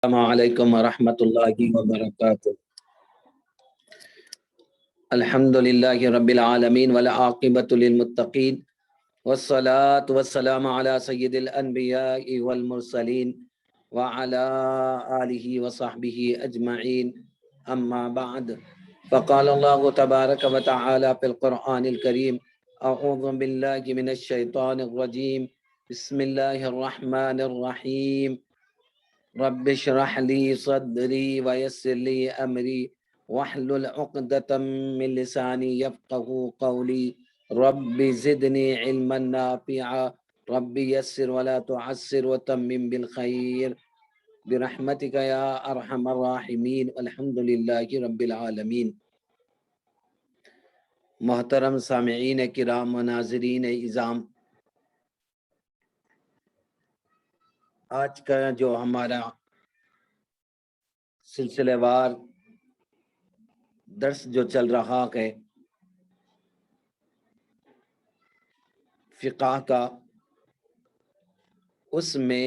السلام علیکم ورحمۃ اللہ وبرکاتہ۔ الحمد للہ رب العالمین والعاقبۃ للمتقین والصلاة والسلام علی سید الانبیاء والمرسلین وعلی آلہ وصحبہ اجمعین، اما بعد، فقال اللہ تبارک وتعالی فی القرآن الکریم: اعوذ باللہ من الشیطان الرجیم، بسم اللہ الرحمن الرحیم۔ رب اشرح لي صدري ويسر لي امري واحلل عقدة من لساني يفقهوا قولي رب زدني علما نافعا رب يسر ولا تعسر وتمم بالخير برحمتك يا ارحم الراحمين والحمد لله رب العالمين۔ محترم سامعین کرام و ناظرین اعظام، آج کا جو ہمارا سلسلے وار درس جو چل رہا ہے فقہ کا، اس میں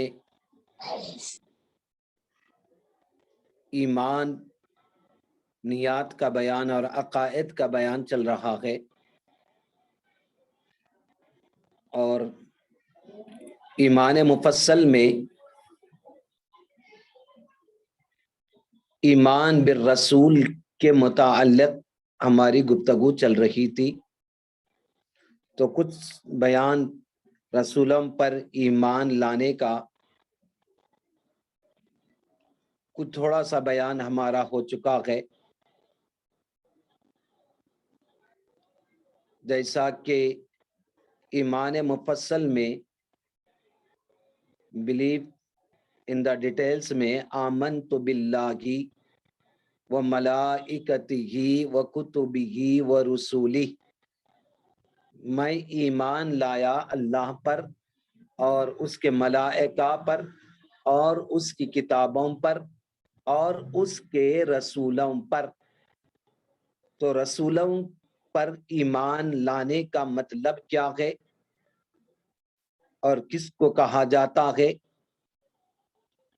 ایمان، نیات کا بیان اور عقائد کا بیان چل رہا ہے، اور ایمان مفصل میں ایمان بالرسول کے متعلق ہماری گفتگو چل رہی تھی، تو کچھ بیان رسولوں پر ایمان لانے کا، کچھ تھوڑا سا بیان ہمارا ہو چکا ہے، جیسا کہ ایمان مفصل میں بلیو ان دا ڈیٹیلز میں آمنت باللہ و ملائکتہ و کتبہ و رسولہ، میں ایمان لایا اللہ پر اور اس کے ملائکہ پر اور اس کی کتابوں پر اور اس کے رسولوں پر۔ تو رسولوں پر ایمان لانے کا مطلب کیا ہے اور کس کو کہا جاتا ہے؟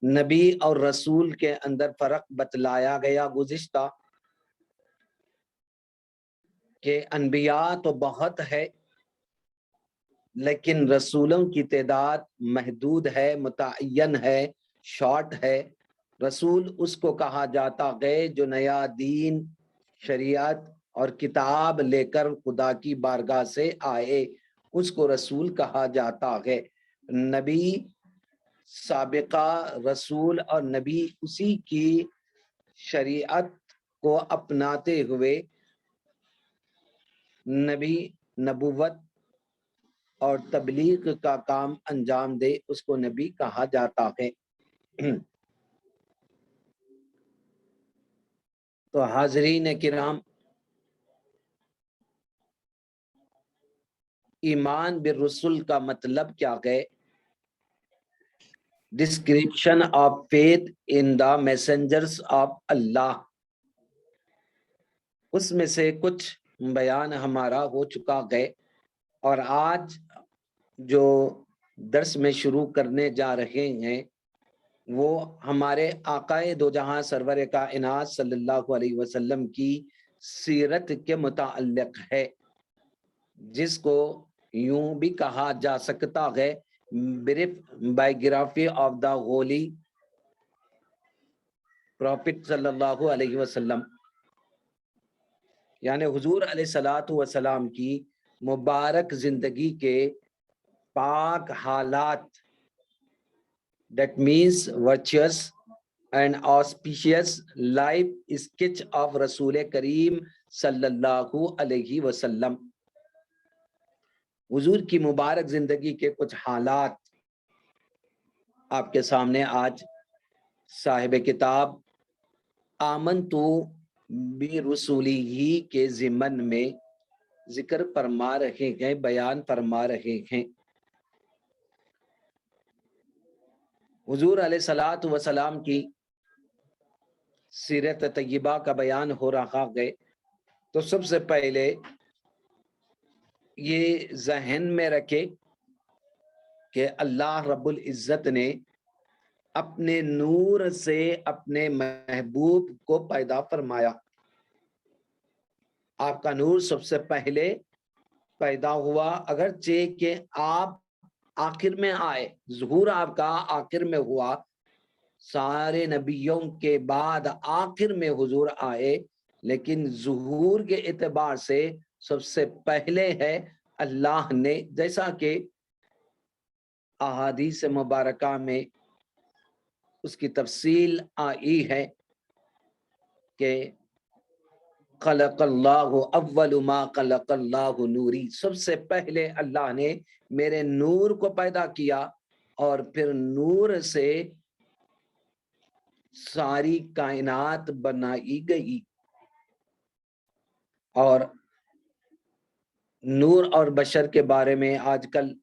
نبی اور رسول کے اندر فرق بتلایا گیا گزشتہ، کہ انبیاء تو بہت ہے لیکن رسولوں کی تعداد محدود ہے، متعین ہے، شارٹ ہے۔ رسول اس کو کہا جاتا ہے جو نیا دین، شریعت اور کتاب لے کر خدا کی بارگاہ سے آئے، اس کو رسول کہا جاتا ہے۔ نبی سابقہ رسول اور نبی اسی کی شریعت کو اپناتے ہوئے نبی نبوت اور تبلیغ کا کام انجام دے، اس کو نبی کہا جاتا ہے۔ تو حاضرین کرام، ایمان بالرسل کا مطلب کیا ہے؟ Description of faith in the messengers of Allah, اس میں سے کچھ بیان ہمارا ہو چکا ہے، اور آج جو درس میں شروع کرنے جا رہے ہیں وہ ہمارے آقائے دو جہاں سرور کائنات صلی اللہ علیہ وسلم کی سیرت کے متعلق ہے، جس کو یوں بھی کہا جا سکتا ہے brief biography of the holy prophet صلی اللہ علیہ وسلم، یعنی حضور علیہ الصلوۃ والسلام کی مبارک زندگی کے پاک حالات، that means virtuous and auspicious life sketch of رسول کریم صلی اللہ علیہ وسلم۔ حضور کی مبارک زندگی کے کچھ حالات آپ کے سامنے آج صاحب کتاب آمنتو برسولہ کے ضمن میں ذکر فرما رہے ہیں، بیان فرما رہے ہیں۔ حضور علیہ الصلوۃ والسلام کی سیرت طیبہ کا بیان ہو رہا ہے، تو سب سے پہلے یہ ذہن میں رکھے کہ اللہ رب العزت نے اپنے نور سے اپنے محبوب کو پیدا فرمایا. آپ کا نور سب سے پہلے پیدا ہوا، اگرچہ کہ آپ آخر میں آئے، ظہور آپ کا آخر میں ہوا، سارے نبیوں کے بعد آخر میں حضور آئے، لیکن ظہور کے اعتبار سے سب سے پہلے ہے اللہ نے، جیسا کہ احادیث مبارکہ میں اس کی تفصیل آئی ہے کہ خلق اللہ اول ما خلق اللہ نوری، سب سے پہلے اللہ نے میرے نور کو پیدا کیا اور پھر نور سے ساری کائنات بنائی گئی. اور نور اور بشر کے بارے میں آج کل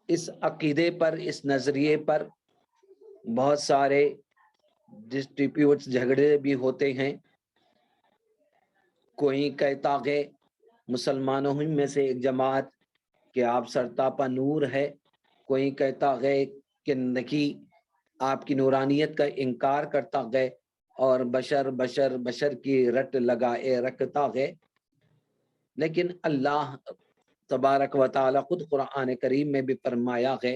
اس عقیدے پر، اس نظریے پر بہت سارے ڈسپیوٹس، جھگڑے بھی ہوتے ہیں. کوئی کہتا ہے مسلمانوں میں سے ایک جماعت کہ آپ سرتاپا نور ہے، کوئی کہتا ہے کہ نہیں، آپ کی نورانیت کا انکار کرتا ہے اور بشر بشر بشر کی رٹ لگائے رکھتا ہے. لیکن اللہ تبارک و تعالی خود قرآن کریم میں بھی فرمایا ہے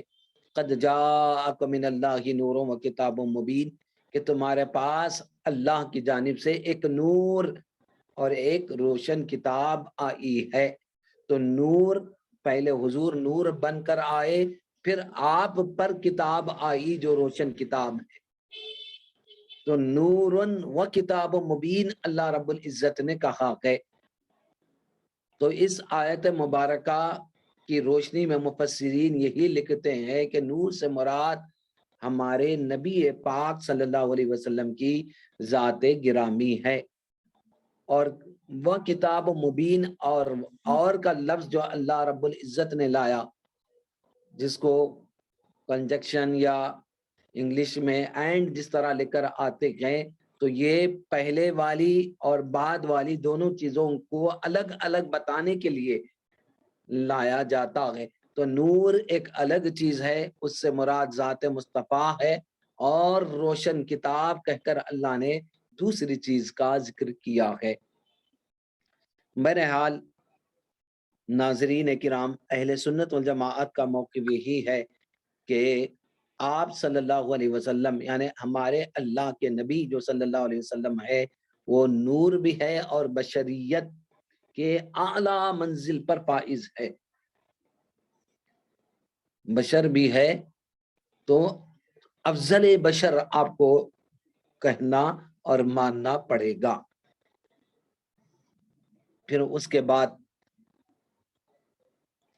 قد جاءکم من اللہ نور و کتاب مبین، کہ تمہارے پاس اللہ کی جانب سے ایک نور اور ایک روشن کتاب آئی ہے. تو نور، پہلے حضور نور بن کر آئے، پھر آپ پر کتاب آئی جو روشن کتاب ہے. تو نور و کتاب مبین اللہ رب العزت نے کہا ہے. تو اس آیت مبارکہ کی روشنی میں مفسرین یہی لکھتے ہیں کہ نور سے مراد ہمارے نبی پاک صلی اللہ علیہ وسلم کی ذات گرامی ہے. اور وہ کتاب مبین اور کا لفظ جو اللہ رب العزت نے لایا، جس کو کنجکشن یا انگلش میں اینڈ جس طرح لے کر آتے گئے، تو یہ پہلے والی اور بعد والی دونوں چیزوں کو الگ الگ بتانے کے لیے لایا جاتا ہے. تو نور ایک الگ چیز ہے، اس سے مراد ذات مصطفیٰ ہے، اور روشن کتاب کہہ کر اللہ نے دوسری چیز کا ذکر کیا ہے. بہرحال ناظرین کرام، اہل سنت والجماعت کا موقف یہی ہے کہ آپ صلی اللہ علیہ وسلم، یعنی ہمارے اللہ کے نبی جو صلی اللہ علیہ وسلم ہے، وہ نور بھی ہے اور بشریت کے اعلیٰ منزل پر فائز ہے. بشر بھی ہے تو افضل بشر آپ کو کہنا اور ماننا پڑے گا. پھر اس کے بعد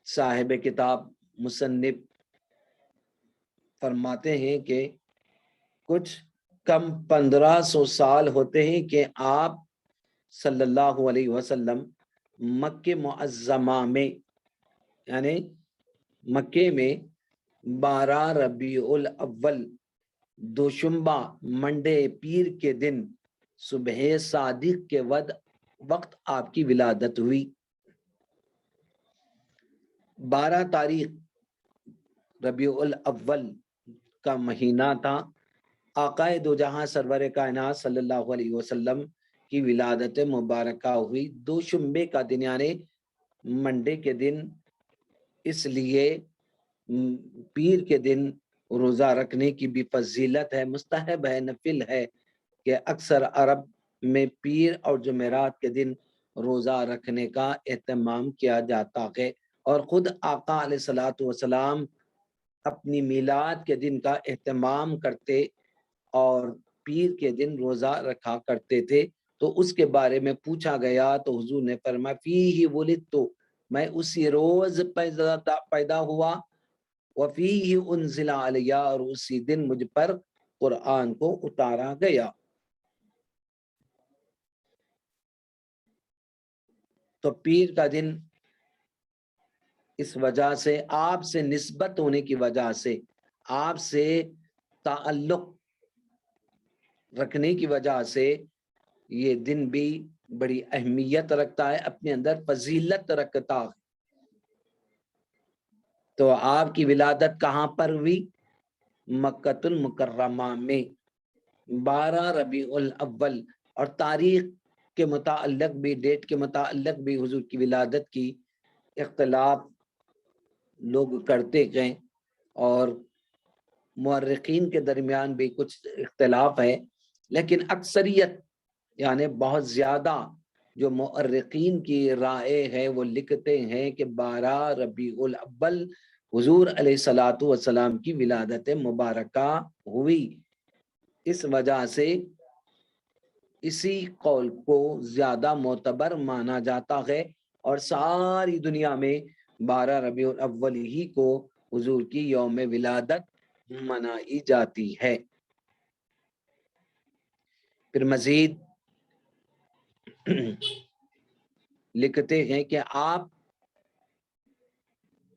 صاحب کتاب مصنف فرماتے ہیں کہ کچھ کم 1500 سال ہوتے ہیں کہ آپ صلی اللہ علیہ وسلم مکہ معظمہ میں، یعنی مکے میں 12 ربیع الاول دوشنبہ منڈے پیر کے دن صبح صادق کے وقت آپ کی ولادت ہوئی. 12 تاریخ ربیع الاول کا مہینہ تھا. آقا دو جہاں سرور کائنات صلی اللہ علیہ وسلم کی ولادت مبارکہ ہوئی دوشنبے کا دن، یعنی منڈے کے دن. اس لیے پیر کے دن روزہ رکھنے کی بھی فضیلت ہے، مستحب ہے، نفل ہے کہ اکثر عرب میں پیر اور جمعرات کے دن روزہ رکھنے کا اہتمام کیا جاتا ہے. اور خود آقا علیہ الصلوۃ والسلام اپنی میلاد کے دن کا اہتمام کرتے اور پیر کے دن روزہ رکھا کرتے تھے. تو اس کے بارے میں پوچھا گیا تو حضور نے فرمایا فیہ ولدت، میں اسی روز پیدا ہوا، وفیہ انزل علیہ، اور اسی دن مجھ پر قرآن کو اتارا گیا. تو پیر کا دن اس وجہ سے، آپ سے نسبت ہونے کی وجہ سے، آپ سے تعلق رکھنے کی وجہ سے یہ دن بھی بڑی اہمیت رکھتا ہے، اپنے اندر فضیلت رکھتا ہے. تو آپ کی ولادت کہاں پر ہوئی؟ مکۃ المکرمہ میں 12 ربیع الاول، اور تاریخ کے متعلق بھی، ڈیٹ کے متعلق بھی حضور کی ولادت کی اختلاف لوگ کرتے گئے، اور مورخین کے درمیان بھی کچھ اختلاف ہے، لیکن اکثریت یعنی بہت زیادہ جو مورخین کی رائے ہے وہ لکھتے ہیں کہ 12 ربیع الاول حضور علیہ الصلوۃ والسلام کی ولادت مبارکہ ہوئی۔ اس وجہ سے اسی قول کو زیادہ معتبر مانا جاتا ہے، اور ساری دنیا میں 12 ربیع الاول ہی کو حضور کی یوم ولادت منائی جاتی ہے۔ پھر مزید لکھتے ہیں کہ آپ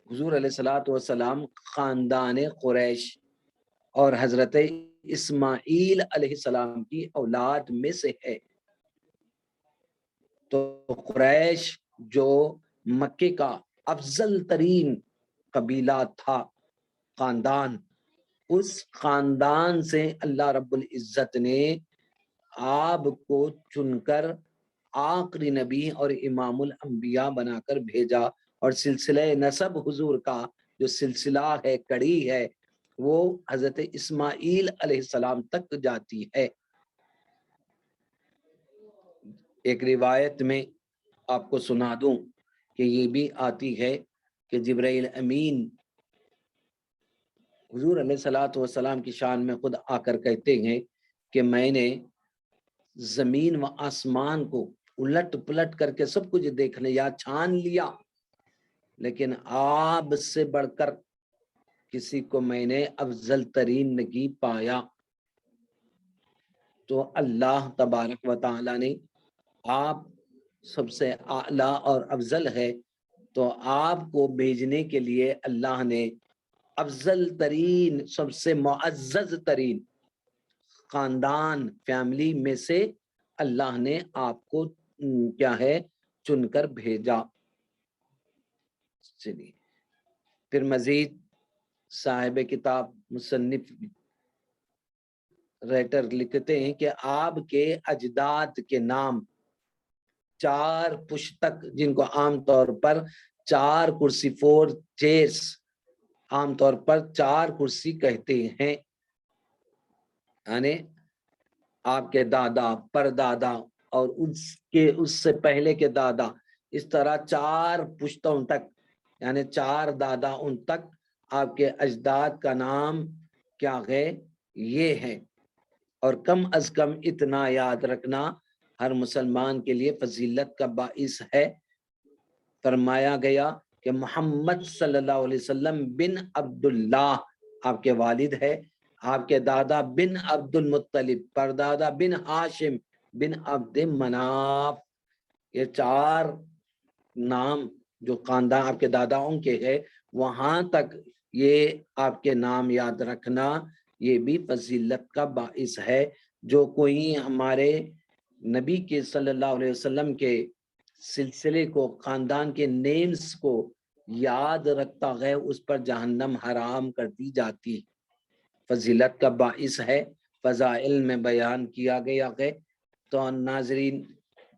حضور علیہ الصلوۃ والسلام خاندان قریش اور حضرت اسماعیل علیہ السلام کی اولاد میں سے ہے۔ تو قریش جو مکے کا افضل ترین قبیلہ تھا، خاندان، اس خاندان سے اللہ رب العزت نے آپ کو چن کر آخری نبی اور امام الانبیاء بنا کر بھیجا، اور سلسلہ نسب حضور کا جو سلسلہ ہے، کڑی ہے، وہ حضرت اسماعیل علیہ السلام تک جاتی ہے۔ ایک روایت میں آپ کو سنا دوں کہ یہ بھی آتی ہے کہ جبرائیل امین حضور علیہ الصلوۃ والسلام کی شان میں خود آ کر کہتے ہیں کہ میں نے زمین و آسمان کو الٹ پلٹ کر کے سب کچھ دیکھ لیا، چھان لیا، لیکن آپ سے بڑھ کر کسی کو میں نے افضل ترین نہیں پایا۔ تو اللہ تبارک و تعالی نے آپ سب سے اعلیٰ اور افضل ہے، تو آپ کو بھیجنے کے لیے اللہ نے افضل ترین، سب سے معزز ترین خاندان، فیملی میں سے اللہ نے آپ کو کیا ہے، چن کر بھیجا۔ چلیے پھر مزید صاحب کتاب مصنف رائٹر لکھتے ہیں کہ آپ کے اجداد کے نام 4 پشتک، جن کو عام طور پر 4 کرسی، 4 چیئرس، عام طور پر 4 کرسی کہتے ہیں، یعنی آپ کے دادا، پردادا اور اس سے پہلے کے دادا، اس طرح 4 پشتوں تک، یعنی 4 دادا ان تک آپ کے اجداد کا نام کیا ہے، یہ ہے۔ اور کم از کم اتنا یاد رکھنا ہر مسلمان کے لیے فضیلت کا باعث ہے۔ فرمایا گیا کہ محمد صلی اللہ علیہ وسلم بن عبداللہ آپ کے والد ہے، آپ کے دادا بن عبد المطلب، پردادا بن ہاشم بن عبد مناف، یہ 4 نام جو خاندان آپ کے داداؤں کے ہے، وہاں تک یہ آپ کے نام یاد رکھنا یہ بھی فضیلت کا باعث ہے۔ جو کوئی ہمارے نبی کے صلی اللہ علیہ وسلم کے سلسلے کو، خاندان کے نیمز کو یاد رکھتا ہے، اس پر جہنم حرام کر دی جاتی، فضیلت کا باعث ہے، فضائل میں بیان کیا گیا ہے۔ تو ناظرین،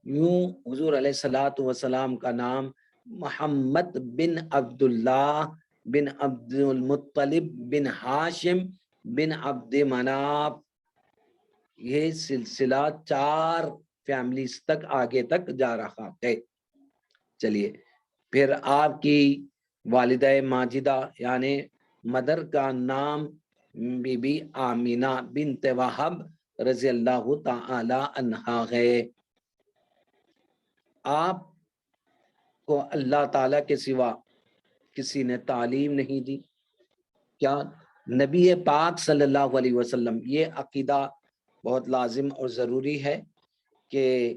یوں حضور علیہ الصلوۃ والسلام کا نام محمد بن عبداللہ بن عبد المطلب بن ہاشم بن عبد مناف، یہ سلسلہ 4 فیملیز تک آگے تک جا رہا ہے۔ چلیے پھر آپ کی والدہ ماجدہ یعنی مدر کا نام بی بی آمینہ بنت وہب رضی اللہ تعالی عنہا ہے۔ آپ کو اللہ تعالیٰ کے سوا کسی نے تعلیم نہیں دی، کیا نبی پاک صلی اللہ علیہ وسلم، یہ عقیدہ بہت لازم اور ضروری ہے کہ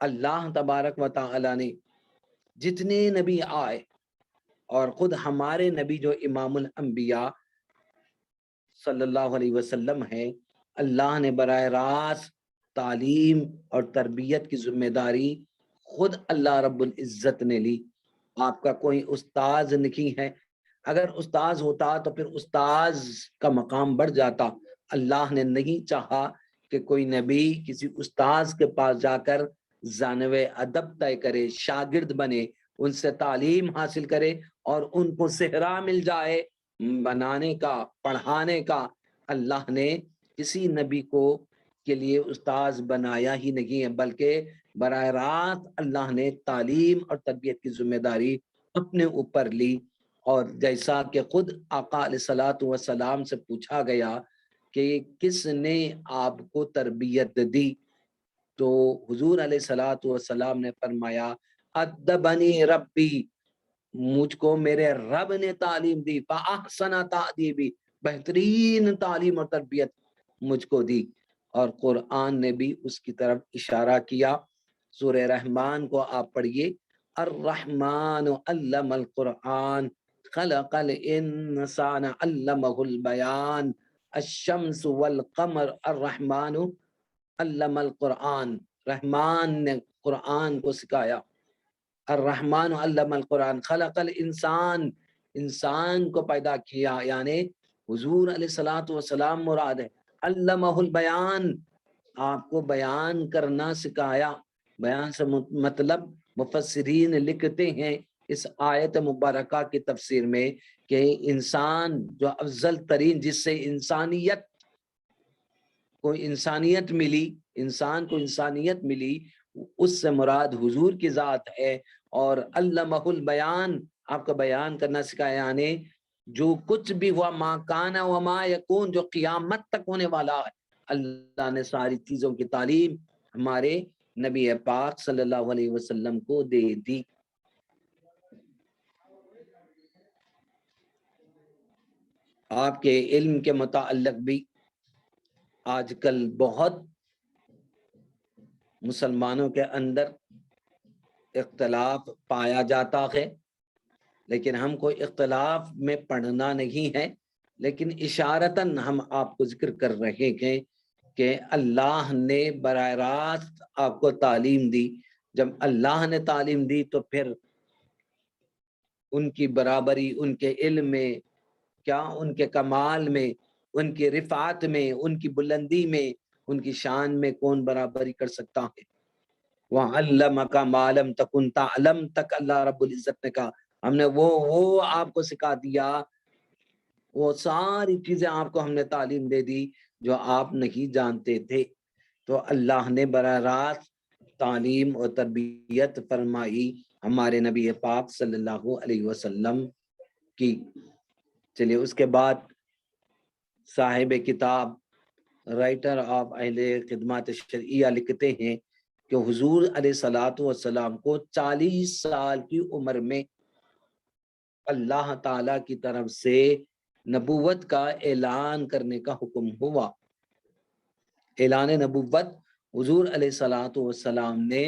اللہ تبارک و تعالی نے جتنے نبی آئے، اور خود ہمارے نبی جو امام الانبیاء صلی اللہ علیہ وسلم ہے، اللہ نے براہ راست تعلیم اور تربیت کی ذمہ داری خود اللہ رب العزت نے لی۔ آپ کا کوئی استاذ نہیں ہے، اگر استاذ ہوتا تو پھر استاذ کا مقام بڑھ جاتا. اللہ نے نہیں چاہا کہ کوئی نبی کسی استاذ کے پاس جا کر جانب ادب طے کرے، شاگرد بنے، ان سے تعلیم حاصل کرے اور ان کو صحرا مل جائے بنانے کا، پڑھانے کا. اللہ نے کسی نبی کو کے لیے استاذ بنایا ہی نہیں ہے، بلکہ براہ راست اللہ نے تعلیم اور تربیت کی ذمہ داری اپنے اوپر لی. اور جیسا کہ خود آقا علیہ الصلوۃ والسلام سے پوچھا گیا کہ کس نے آپ کو تربیت دی، تو حضور علیہ الصلوۃ والسلام نے فرمایا ادبنی ربی، مجھ کو میرے رب نے تعلیم دی، فاحسن تادیبی، بہترین تعلیم اور تربیت مجھ کو دی. اور قرآن نے بھی اس کی طرف اشارہ کیا. سورہ رحمان کو آپ پڑھیے، الرحمن علم القرآن خلق الانسان علمہ البیان الشمس والقمر الرحمن علم القرآن. رحمان نے قرآن کو سکھایا. الرحمن علم القرآن خلق الانسان، انسان کو پیدا کیا، یعنی حضور علیہ الصلوۃ والسلام مراد ہے. علمہ البیان، آپ کو بیان کرنا سکھایا. بیان سے مطلب مفسرین لکھتے ہیں اس آیت مبارکہ کی تفسیر میں کہ انسان جو افضل ترین، جس سے انسانیت کو انسانیت ملی، انسان کو انسانیت ملی، اس سے مراد حضور کی ذات ہے. اور علمہ البیان، آپ کا بیان کرنا سکھایا، یعنی جو کچھ بھی ہوا، ما کان و ما یکون، جو قیامت تک ہونے والا ہے، اللہ نے ساری چیزوں کی تعلیم ہمارے نبی پاک صلی اللہ علیہ وسلم کو دے دی. آپ کے علم کے متعلق بھی آج کل بہت مسلمانوں کے اندر اختلاف پایا جاتا ہے، لیکن ہم کو اختلاف میں پڑھنا نہیں ہے، لیکن اشارتاً ہم آپ کو ذکر کر رہے ہیں کہ اللہ نے براہ راست آپ کو تعلیم دی. جب اللہ نے تعلیم دی تو پھر ان کی برابری ان کے علم میں کیا، ان کے کمال میں، ان کی رفعت میں، ان کی بلندی میں، ان کی شان میں کون برابری کر سکتا ہے. وَعَلَّمَكَ مَا لَمْ تَكُنْ تَعْلَمْ تک اللہ رب العزت نے کہا، ہم نے وہ آپ کو سکھا دیا، وہ ساری چیزیں آپ کو ہم نے تعلیم دے دی جو آپ نہیں جانتے تھے. تو اللہ نے براہ راست تعلیم اور تربیت فرمائی ہمارے نبی پاک صلی اللہ علیہ وسلم کی. چلیے اس کے بعد صاحب کتاب رائٹر آف اہل خدمات شرعیہ لکھتے ہیں کہ حضور علیہ الصلوۃ والسلام کو 40 سال کی عمر میں اللہ تعالی کی طرف سے نبوت کا اعلان کرنے کا حکم ہوا. اعلان نبوت حضور علیہ الصلوۃ والسلام نے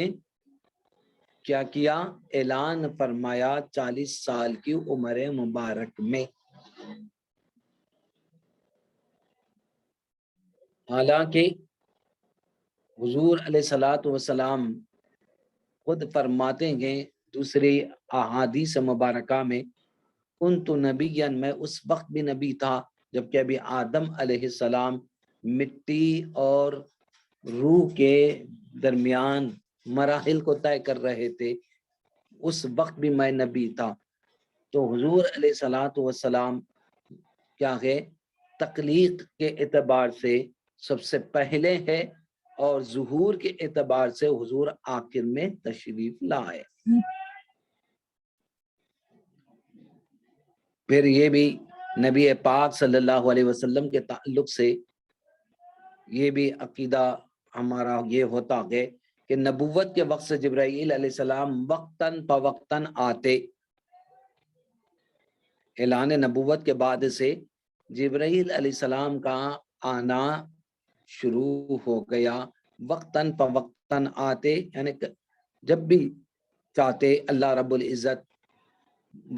کیا کیا؟ اعلان فرمایا 40 سال کی عمر مبارک میں. حالانکہ حضور علیہ الصلوۃ والسلام خود فرماتے ہیں دوسری احادیث مبارکہ میں، کنت نبیا، میں اس وقت بھی نبی تھا جبکہ ابھی آدم علیہ السلام مٹی اور روح کے درمیان مراحل کو طے کر رہے تھے، اس وقت بھی میں نبی تھا. تو حضور علیہ الصلوۃ والسلام کیا ہے؟ تخلیق کے اعتبار سے سب سے پہلے ہے، اور ظہور کے اعتبار سے حضور آخر میں تشریف لائے. پھر یہ بھی نبی پاک صلی اللہ علیہ وسلم کے تعلق سے یہ بھی عقیدہ ہمارا یہ ہوتا ہے کہ نبوت کے وقت سے جبرائیل علیہ السلام وقتاً فوقتاً آتے. اعلان نبوت کے بعد سے جبرائیل علیہ السلام کا آنا شروع ہو گیا، وقتاً فوقتاً آتے، یعنی جب بھی چاہتے اللہ رب العزت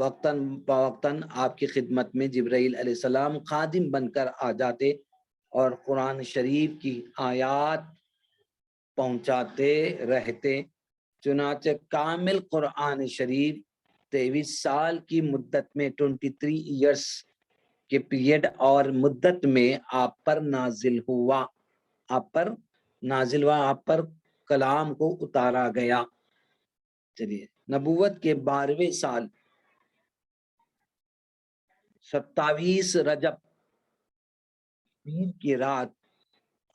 وقتاً فوقتاً آپ کی خدمت میں جبرائیل علیہ السلام خادم بن کر آ جاتے اور قرآن شریف کی آیات پہنچاتے رہتے. چنانچہ کامل قرآن شریف 23 سال کی مدت میں 23 ایئرس کے پیریڈ اور مدت میں آپ پر نازل ہوا، آپ پر نازل ہوا، آپ پر کلام کو اتارا گیا۔ چلیے، نبوت کے 12ویں سال 27 رجب پیر کی رات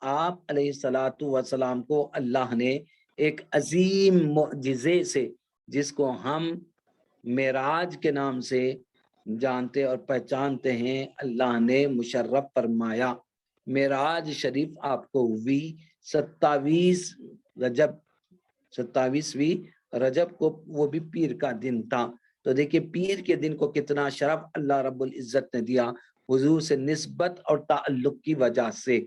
آپ علیہ الصلوۃ والسلام کو اللہ نے ایک عظیم معجزے سے، جس کو ہم معراج کے نام سے جانتے اور پہچانتے ہیں، اللہ نے مشرف فرمایا۔ معراج شریف آپ کو ہوئی 27ویں رجب کو، وہ بھی پیر کا دن تھا۔ تو دیکھیں پیر کے دن کو کتنا شرف اللہ رب العزت نے دیا، حضور سے نسبت اور تعلق کی وجہ سے۔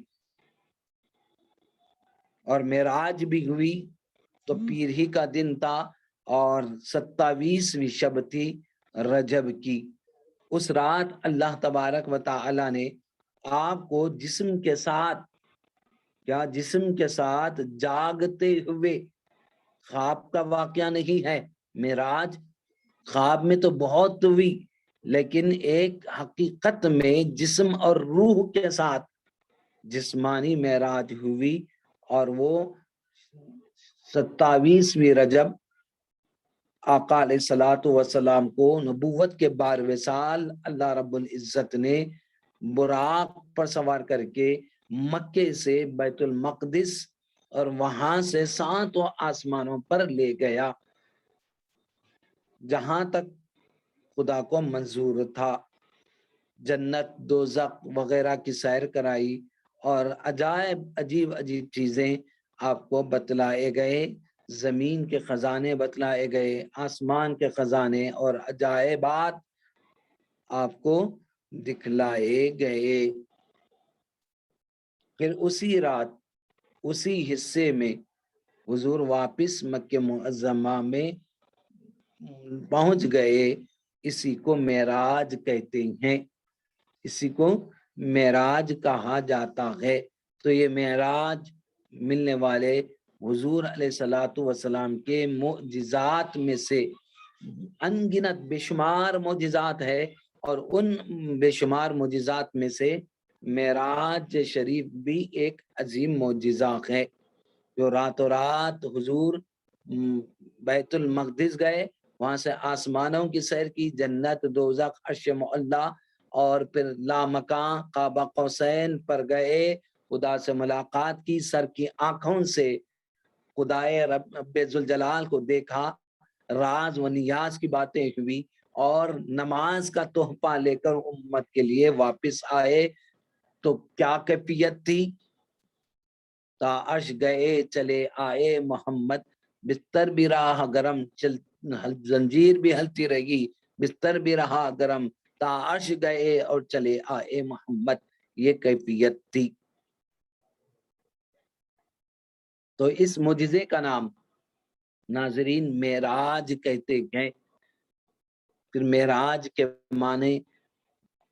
اور معراج بھی ہوئی تو پیر ہی کا دن تھا، اور 27ویں شب تھی رجب کی۔ اس رات اللہ تبارک و تعالی نے آپ کو جسم کے ساتھ جاگتے ہوئے، خواب کا واقعہ نہیں ہے، معراج خواب میں تو بہت ہوئی، لیکن ایک حقیقت میں جسم اور روح کے ساتھ جسمانی معراج ہوئی، اور وہ 27ویں رجب آقا علیہ الصلوۃ والسلام کو نبوت کے 12ویں سال اللہ رب العزت نے براق پر سوار کر کے مکے سے بیت المقدس اور وہاں سے 7 آسمانوں پر لے گیا، جہاں تک خدا کو منظور تھا۔ جنت، دوزخ وغیرہ کی سیر کرائی، اور عجیب چیزیں آپ کو بتلائے گئے، زمین کے خزانے بتلائے گئے، آسمان کے خزانے اور عجائبات آپ کو دکھلائے گئے۔ پھر اسی رات، اسی حصے میں حضور واپس مکہ معظمہ میں پہنچ گئے۔ اسی کو معراج کہتے ہیں، اسی کو معراج کہا جاتا ہے۔ تو یہ معراج ملنے والے حضور علیہ الصلوۃ والسلام کے معجزات میں سے ان گنت بے شمار معجزات ہے، اور ان بے شمار معجزات میں سے معراج شریف بھی ایک عظیم معجزہ ہے، جو راتوں رات حضور بیت المقدس گئے، وہاں سے آسمانوں کی سیر کی، جنت، دوزخ، عرش معلی، اور پھر لامکاں قاب قوسین پر گئے، خدا سے ملاقات کی، سر کی آنکھوں سے خدائے رب ذوالجلال کو دیکھا، راز و نیاز کی باتیں ہوئی، اور نماز کا تحفہ لے کر امت کے لیے واپس آئے۔ تو کیا کیفیت تھی؟ تا عرش گئے چلے آئے محمد، بستر بھی رہا گرم، زنجیر بھی ہلتی رہی، بستر بھی رہا گرم، تا عرش گئے اور چلے آئے محمد، یہ کیفیت تھی۔ تو اس معجزے کا نام ناظرین معراج کہتے ہیں۔ پھر معراج کے معنی،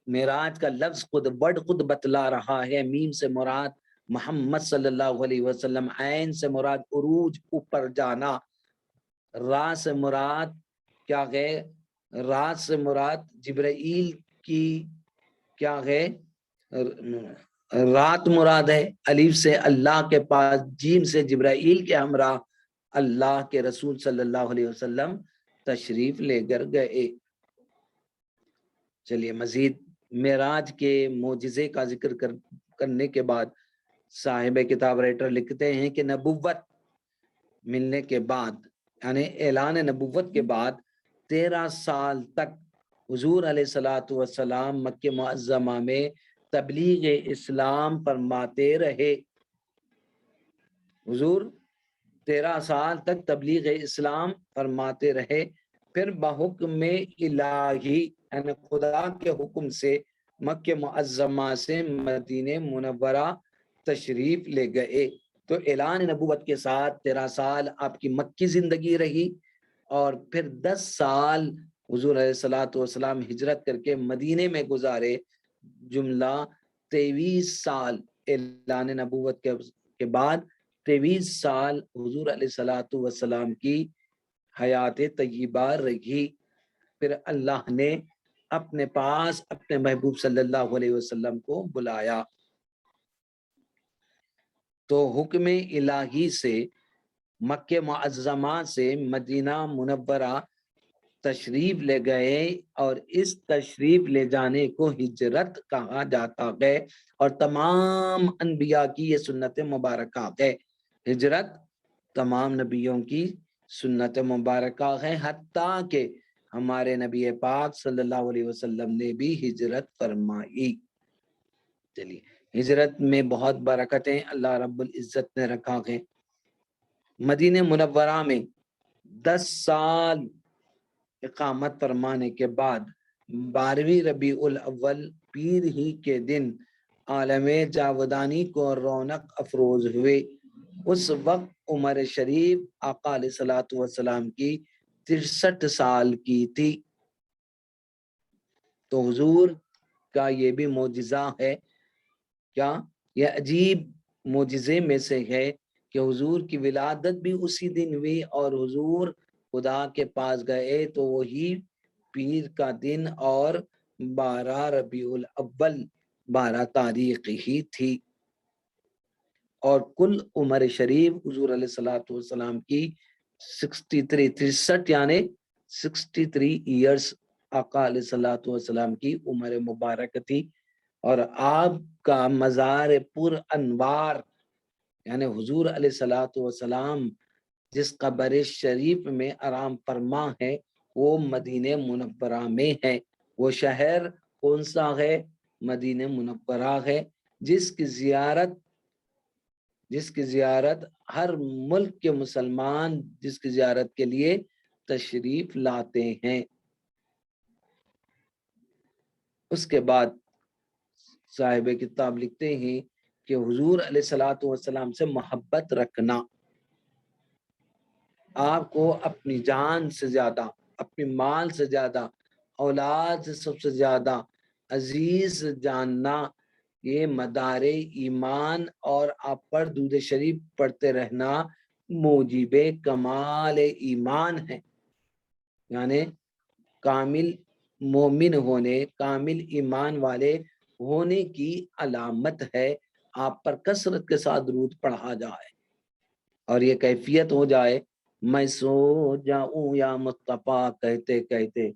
معراج کا لفظ خود بتلا رہا ہے۔ میم سے مراد محمد صلی اللہ علیہ وسلم، عین سے مراد عروج، اوپر جانا، را سے مراد کیا ہے؟ رات سے مراد جبرائیل کی کیا ہے؟ رات مراد ہے۔ الف سے اللہ کے پاس، جیم سے جبرائیل کے ہمراہ اللہ کے رسول صلی اللہ علیہ وسلم تشریف لے کر گئے۔ چلیے مزید معراج کے معجزے کا ذکر کرنے کے بعد صاحب کتاب رائٹر لکھتے ہیں کہ نبوت ملنے کے بعد، یعنی اعلان نبوت کے بعد 13 سال تک حضور علیہ الصلوۃ والسلام مکہ معظمہ میں تبلیغ اسلام فرماتے رہے۔ حضور 13 سال تک تبلیغ اسلام فرماتے رہے، پھر بحکم الہی، یعنی خدا کے حکم سے مکہ معظمہ سے مدینہ منورہ تشریف لے گئے۔ تو اعلان نبوت کے ساتھ 13 سال آپ کی مکی زندگی رہی، اور پھر 10 سال حضور علیہ الصلوۃ والسلام ہجرت کر کے مدینے میں گزارے، جملہ 23 سال اعلان نبوت کے بعد 23 سال حضور علیہ الصلوۃ والسلام کی حیات طیبہ رہی۔ پھر اللہ نے اپنے پاس اپنے محبوب صلی اللہ علیہ وسلم کو بلایا. تو حکم الہی سے مکہ معظمہ سے مدینہ منورہ تشریف لے گئے، اور اس تشریف لے جانے کو ہجرت کہا جاتا ہے، اور تمام انبیاء کی یہ سنت مبارکہ ہے. ہجرت تمام نبیوں کی سنت مبارکہ ہے، حتیٰ کہ ہمارے نبی پاک صلی اللہ علیہ وسلم نے بھی ہجرت فرمائی. چلیے، ہجرت میں بہت برکتیں اللہ رب العزت نے رکھا ہے. مدینہ منورہ میں 10 سال اقامت فرمانے کے بعد 12ویں ربیع الاول پیر ہی کے دن عالم جاودانی کو رونق افروز ہوئے. اس وقت عمر شریف آقا علیہ الصلوۃ والسلام کی 63 سال کی تھی. تو حضور کا یہ بھی معجزہ ہے. کیا یہ عجیب معجزے میں سے ہے کہ حضور کی ولادت بھی اسی دن ہوئی، اور حضور خدا کے پاس گئے تو وہی پیر کا دن اور 12 ربیع الاول 12 تاریخ ہی تھی. اور کل عمر شریف حضور علیہ الصلوۃ والسلام کی 63 یعنی 63 ایئرس آقا علیہ الصلوۃ والسلام کی عمر مبارک تھی. اور آپ کا مزار پر انوار یعنی حضور علیہ الصلوۃ والسلام جس قبر شریف میں آرام فرما ہے وہ مدینہ منورہ میں ہے. وہ شہر کون سا ہے؟ مدینہ منورہ ہے، جس کی زیارت ہر ملک کے مسلمان جس کی زیارت کے لیے تشریف لاتے ہیں. اس کے بعد صاحب کتاب لکھتے ہیں کہ حضور علیہ الصلوۃ والسلام سے محبت رکھنا آپ کو اپنی جان سے زیادہ، اپنی مال سے زیادہ، اولاد سے سب سے زیادہ عزیز جاننا، یہ مدار ایمان، اور آپ پر درود شریف پڑھتے رہنا موجب کمال ایمان ہے. یعنی کامل مومن ہونے، کامل ایمان والے ہونے کی علامت ہے. آپ پر کثرت کے ساتھ درود پڑھا جائے اور یہ کیفیت ہو جائے میں سو جاؤں یا مصطفیٰ کہتے کہتے،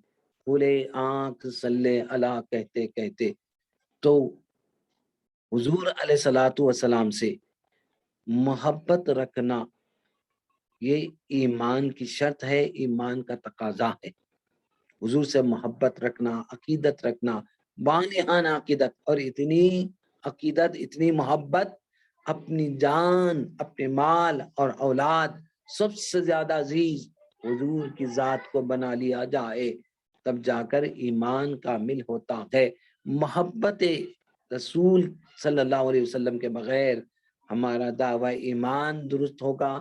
کھلے آنکھ صلی اللہ کہتے کہتے. تو حضور علیہ الصلوۃ والسلام سے محبت رکھنا یہ ایمان کی شرط ہے، ایمان کا تقاضا ہے. حضور سے محبت رکھنا، عقیدت رکھنا، بانحانہ عقیدت، اور اتنی عقیدت، اتنی محبت، اپنی جان، اپنے مال اور اولاد سب سے زیادہ عزیز حضور کی ذات کو بنا لیا جائے، تب جا کر ایمان کامل ہوتا ہے. محبت رسول صلی اللہ علیہ وسلم کے بغیر ہمارا دعوی ایمان درست ہوگا،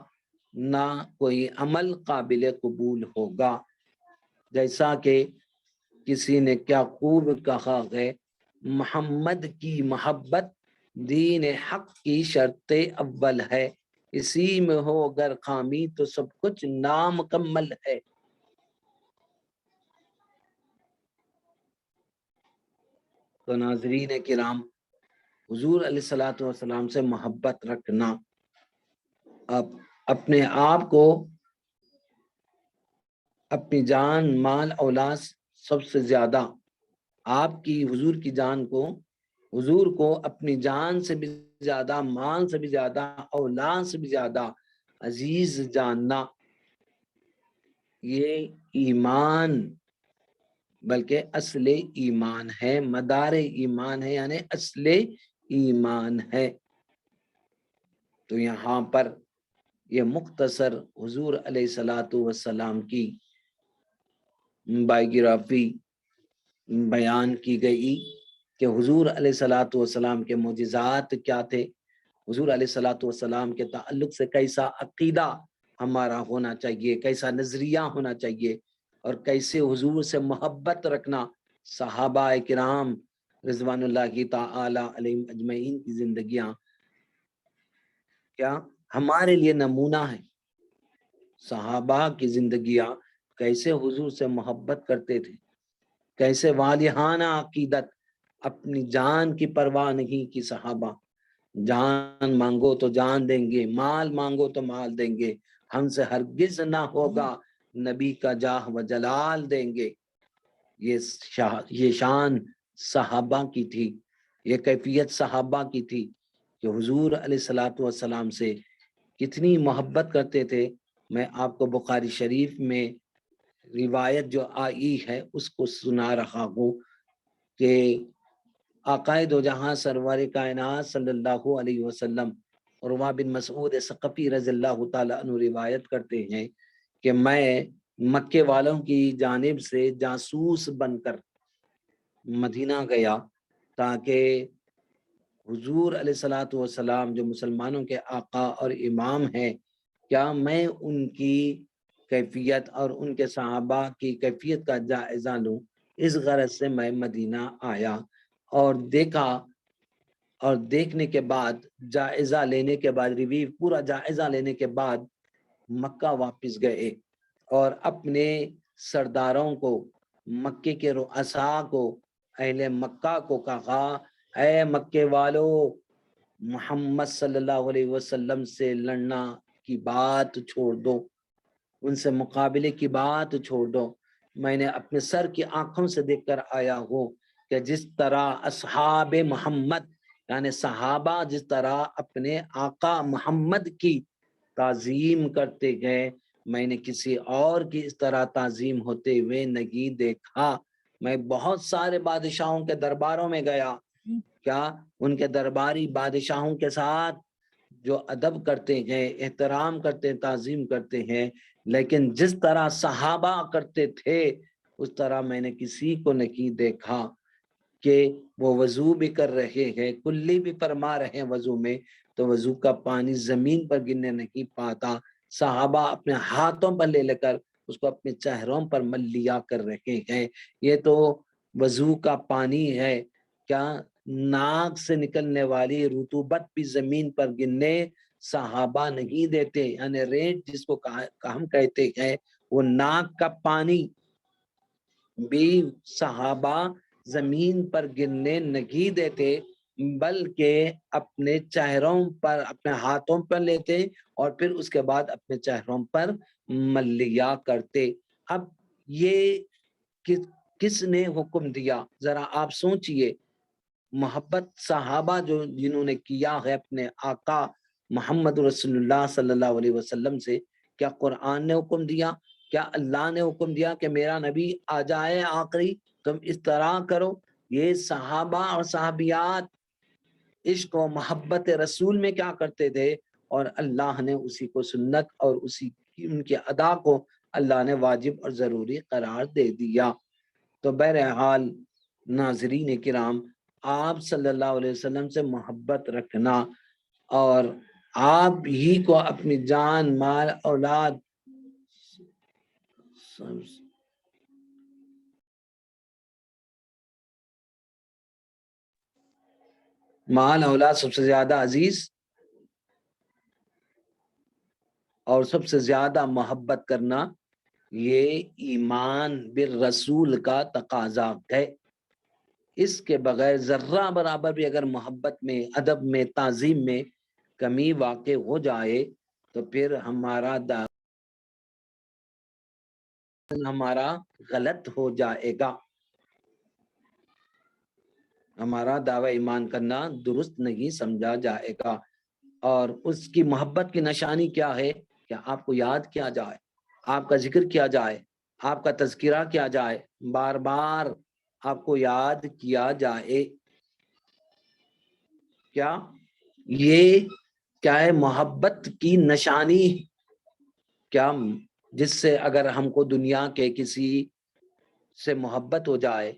نہ کوئی عمل قابل قبول ہوگا. جیسا کہ کسی نے کیا خوب کہا ہے، محمد کی محبت دین حق کی شرط اول ہے، اسی میں ہو اگر خامی تو سب کچھ نامکمل ہے. تو ناظرین کرام، حضور علیہ الصلوۃ والسلام سے محبت رکھنا، اپنے آپ کو، اپنی جان، مال، اولاد سب سے زیادہ، آپ کی حضور کی جان کو، حضور کو اپنی جان سے بھی زیادہ، مال سے بھی زیادہ، اولاد سے بھی زیادہ عزیز جاننا، یہ ایمان بلکہ اصل ایمان ہے، مدار ایمان ہے، یعنی اصل ایمان ہے. تو یہاں پر یہ مختصر حضور علیہ الصلوۃ والسلام کی بائیوگرافی بیان کی گئی کہ حضور علیہ الصلوۃ والسلام کے معجزات کیا تھے، حضور علیہ الصلوۃ والسلام کے تعلق سے کیسا عقیدہ ہمارا ہونا چاہیے، کیسا نظریہ ہونا چاہیے، اور کیسے حضور سے محبت رکھنا. صحابہ کرام رضوان اللہ تعالی علیہم اجمعین کی زندگیاں کیا ہمارے لیے نمونہ ہے. صحابہ کی زندگیاں کیسے حضور سے محبت کرتے تھے، کیسے والہانہ عقیدت، اپنی جان کی پرواہ نہیں کی صحابہ، جان مانگو تو جان دیں گے، مال مانگو تو مال دیں گے، ہم سے ہرگز نہ ہوگا، نبی کا جاہ و جلال دیں گے۔ یہ شان صحابہ کی تھی، یہ کیفیت صحابہ کی تھی کہ حضور علیہ الصلوۃ والسلام سے کتنی محبت کرتے تھے۔ میں آپ کو بخاری شریف میں روایت جو آئی ہے اس کو سنا رہا ہوں کہ آقائے دو جہاں سرور کائنات صلی اللہ علیہ وسلم عروہ بن مسعود ثقفی رضی اللہ تعالیٰ عنہ روایت کرتے ہیں کہ میں مکے والوں کی جانب سے جاسوس بن کر مدینہ گیا تاکہ حضور علیہ الصلوۃ والسلام جو مسلمانوں کے آقا اور امام ہیں، کیا میں ان کی کیفیت اور ان کے صحابہ کی کیفیت کا جائزہ لوں۔ اس غرض سے میں مدینہ آیا اور دیکھا، اور دیکھنے کے بعد جائزہ لینے کے بعد ریویو پورا جائزہ لینے کے بعد مکہ واپس گئے اور اپنے سرداروں کو، مکے کے رؤساء کو، اہل مکہ کو کہا، اے مکے والو، محمد صلی اللہ علیہ وسلم سے لڑنا کی بات چھوڑ دو، ان سے مقابلے کی بات چھوڑ دو۔ میں نے اپنے سر کی آنکھوں سے دیکھ کر آیا ہوں کہ جس طرح اصحاب محمد یعنی صحابہ جس طرح اپنے آقا محمد کی تعظیم کرتے گئے، میں نے کسی اور کی اس طرح تعظیم ہوتے ہوئے نہیں دیکھا۔ میں بہت سارے بادشاہوں کے درباروں میں گیا، کیا ان کے درباری بادشاہوں کے ساتھ جو ادب کرتے ہیں، احترام کرتے ہیں، تعظیم کرتے ہیں، لیکن جس طرح صحابہ کرتے تھے اس طرح میں نے کسی کو نہیں دیکھا کہ وہ وضو بھی کر رہے ہیں، کلی بھی فرما رہے ہیں وضو میں، تو وضو کا پانی زمین پر گرنے نہیں پاتا، صحابہ اپنے ہاتھوں پر لے لے کر اس کو اپنے چہروں پر مل لیا کر رہے ہیں۔ یہ تو وضو کا پانی ہے، کیا ناک سے نکلنے والی رطوبت بھی زمین پر گرنے صحابہ نہیں دیتے، یعنی ریت جس کو ہم کہتے ہیں، وہ ناک کا پانی بھی صحابہ زمین پر گرنے نہیں دیتے، بلکہ اپنے چہروں پر، اپنے ہاتھوں پر لیتے اور پھر اس کے بعد اپنے چہروں پر مل لیا کرتے۔ اب یہ کس نے حکم دیا؟ ذرا آپ سوچئے، محبت صحابہ جنہوں نے کیا ہے اپنے آقا محمد رسول اللہ صلی اللہ علیہ وسلم سے، کیا قرآن نے حکم دیا؟ کیا اللہ نے حکم دیا کہ میرا نبی آ جائے آخری تم اس طرح کرو؟ یہ صحابہ اور صحابیات عشق و محبت رسول میں کیا کرتے تھے، اور اللہ نے اسی کو سنت اور اسی کی ان کے ادا کو اللہ نے واجب اور ضروری قرار دے دیا۔ تو بہرحال ناظرین کرام، آپ صلی اللہ علیہ وسلم سے محبت رکھنا اور آپ ہی کو اپنی جان، مال، اولاد سب سے زیادہ عزیز اور سب سے زیادہ محبت کرنا، یہ ایمان بالرسول کا تقاضا ہے۔ اس کے بغیر ذرہ برابر بھی اگر محبت میں، ادب میں، تعظیم میں کمی واقع ہو جائے تو پھر ہمارا غلط ہو جائے گا، ہمارا دعوی ایمان کرنا درست نہیں سمجھا جائے گا۔ اور اس کی محبت کی نشانی کیا ہے کہ آپ کو یاد کیا جائے، آپ کا ذکر کیا جائے، آپ کا تذکرہ کیا جائے، بار بار آپ کو یاد کیا جائے۔ کیا یہ کیا ہے؟ محبت کی نشانی، کیا جس سے اگر ہم کو دنیا کے کسی سے محبت ہو جائے،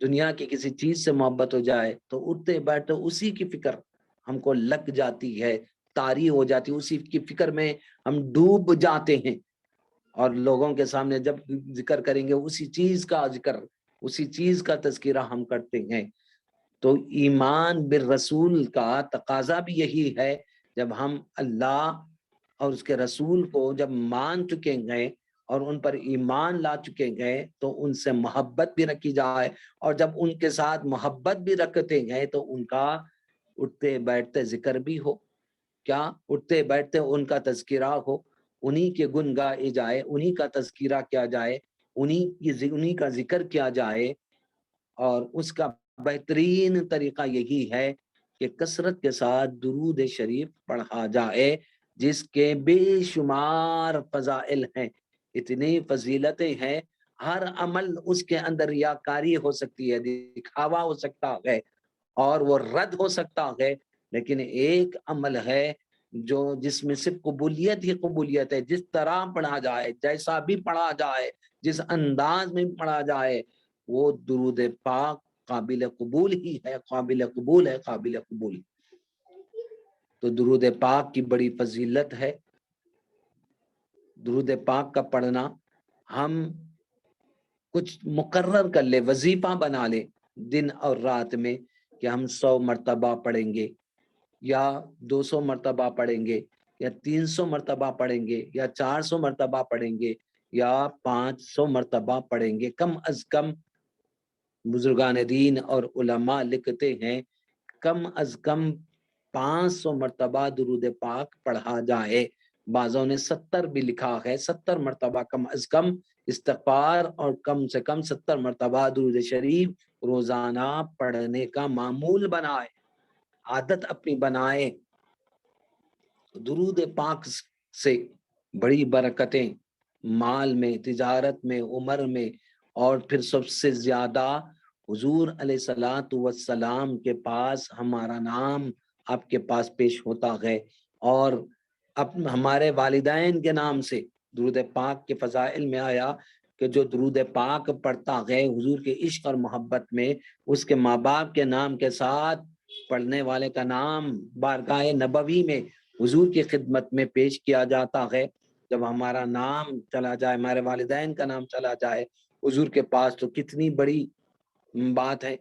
دنیا کی کسی چیز سے محبت ہو جائے تو اٹھتے بیٹھتے اسی کی فکر ہم کو لگ جاتی ہے، طاری ہو جاتی ہے، اسی کی فکر میں ہم ڈوب جاتے ہیں، اور لوگوں کے سامنے جب ذکر کریں گے اسی چیز کا ذکر، اسی چیز کا تذکرہ ہم کرتے ہیں۔ تو ایمان بالرسول کا تقاضا بھی یہی ہے، جب ہم اللہ اور اس کے رسول کو جب مان چکے ہیں اور ان پر ایمان لا چکے گئے تو ان سے محبت بھی رکھی جائے، اور جب ان کے ساتھ محبت بھی رکھتے گئے تو ان کا اٹھتے بیٹھتے ذکر بھی ہو، کیا اٹھتے بیٹھتے ان کا تذکرہ ہو، انہی کے گن گائے جائے، انہی کا تذکرہ کیا جائے، انہی کا ذکر کیا جائے۔ اور اس کا بہترین طریقہ یہی ہے کہ کثرت کے ساتھ درود شریف پڑھا جائے، جس کے بے شمار فضائل ہیں، اتنی فضیلتیں ہیں۔ ہر عمل اس کے اندر ریاکاری ہو سکتی ہے، دکھاوا ہو سکتا ہے اور وہ رد ہو سکتا ہے، لیکن ایک عمل ہے جو جس میں صرف قبولیت ہی قبولیت ہے۔ جس طرح پڑھا جائے، جیسا بھی پڑھا جائے، جس انداز میں پڑھا جائے، وہ درود پاک قابل قبول ہی ہے، قابل قبول ہے، قابل قبول۔ تو درود پاک کی بڑی فضیلت ہے۔ درود پاک کا پڑھنا ہم کچھ مقرر کر لے، وظیفہ بنا لے دن اور رات میں، کہ ہم 100 مرتبہ پڑھیں گے، یا 200 مرتبہ پڑھیں گے، یا 300 مرتبہ پڑھیں گے، یا 400 مرتبہ پڑھیں گے، یا 500 مرتبہ پڑھیں گے۔ کم از کم بزرگان دین اور علماء لکھتے ہیں کم از کم 500 مرتبہ درود پاک پڑھا جائے۔ بعضوں نے 70 بھی لکھا ہے، 70 مرتبہ کم از کم استغفار، اور کم سے کم 70 مرتبہ درود شریف روزانہ پڑھنے کا معمول بنائے، عادت اپنی بنائے۔ درود پاک سے بڑی برکتیں مال میں، تجارت میں، عمر میں، اور پھر سب سے زیادہ حضور علیہ الصلوۃ والسلام کے پاس ہمارا نام آپ کے پاس پیش ہوتا ہے، اور ہمارے والدین کے نام سے درود پاک کے فضائل میں آیا کہ جو درود پاک پڑھتا ہے حضور کے عشق اور محبت میں، اس کے ماں باپ کے نام کے ساتھ پڑھنے والے کا نام بارگاہ نبوی میں حضور کی خدمت میں پیش کیا جاتا ہے۔ جب ہمارا نام چلا جائے، ہمارے والدین کا نام چلا جائے حضور کے پاس، تو کتنی بڑی بات ہے۔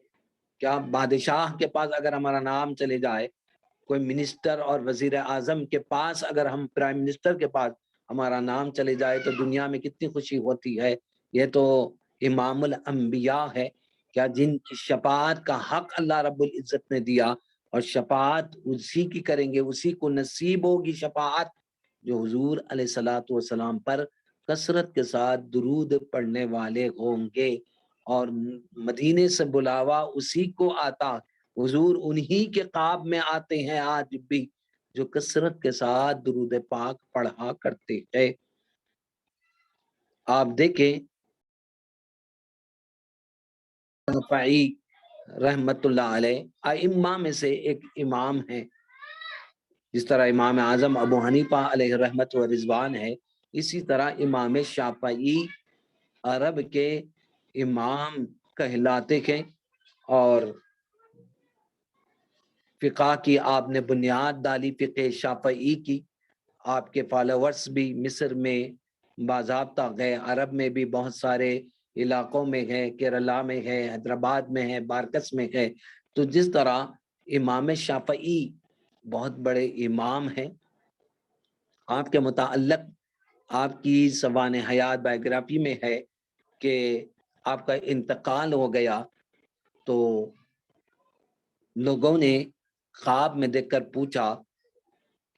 کیا بادشاہ کے پاس اگر ہمارا نام چلے جائے، کوئی منسٹر اور وزیر اعظم کے پاس، اگر ہم پرائم منسٹر کے پاس ہمارا نام چلے جائے تو دنیا میں کتنی خوشی ہوتی ہے۔ یہ تو امام الانبیاء ہے، کیا جن کی شفاعت کا حق اللہ رب العزت نے دیا، اور شفاعت اسی کی کریں گے، اسی کو نصیب ہوگی شفاعت جو حضور علیہ الصلوۃ والسلام پر کثرت کے ساتھ درود پڑھنے والے ہوں گے۔ اور مدینے سے بلاوا اسی کو آتا، حضور انہی کے خواب میں آتے ہیں آج بھی، جو کثرت کے ساتھ درود پاک پڑھا کرتے ہیں۔ آپ دیکھیں رفعی رحمت اللہ علیہ ائمہ میں سے ایک امام ہے، جس طرح امام اعظم ابو حنیفہ علیہ رحمت و رضوان ہے، اسی طرح امام شافعی عرب کے امام کہلاتے ہیں، اور فقہ کی آپ نے بنیاد ڈالی، فقہ شافعی کی۔ آپ کے فالوورز بھی مصر میں باضابطہ گئے، عرب میں بھی بہت سارے علاقوں میں ہے، کیرلا میں ہے، حیدرآباد میں ہے، بارکس میں ہے۔ تو جس طرح امام شافعی بہت بڑے امام ہیں، آپ کے متعلق آپ کی سوانح حیات بائیوگرافی میں ہے کہ آپ کا انتقال ہو گیا، تو لوگوں نے خواب میں دیکھ کر پوچھا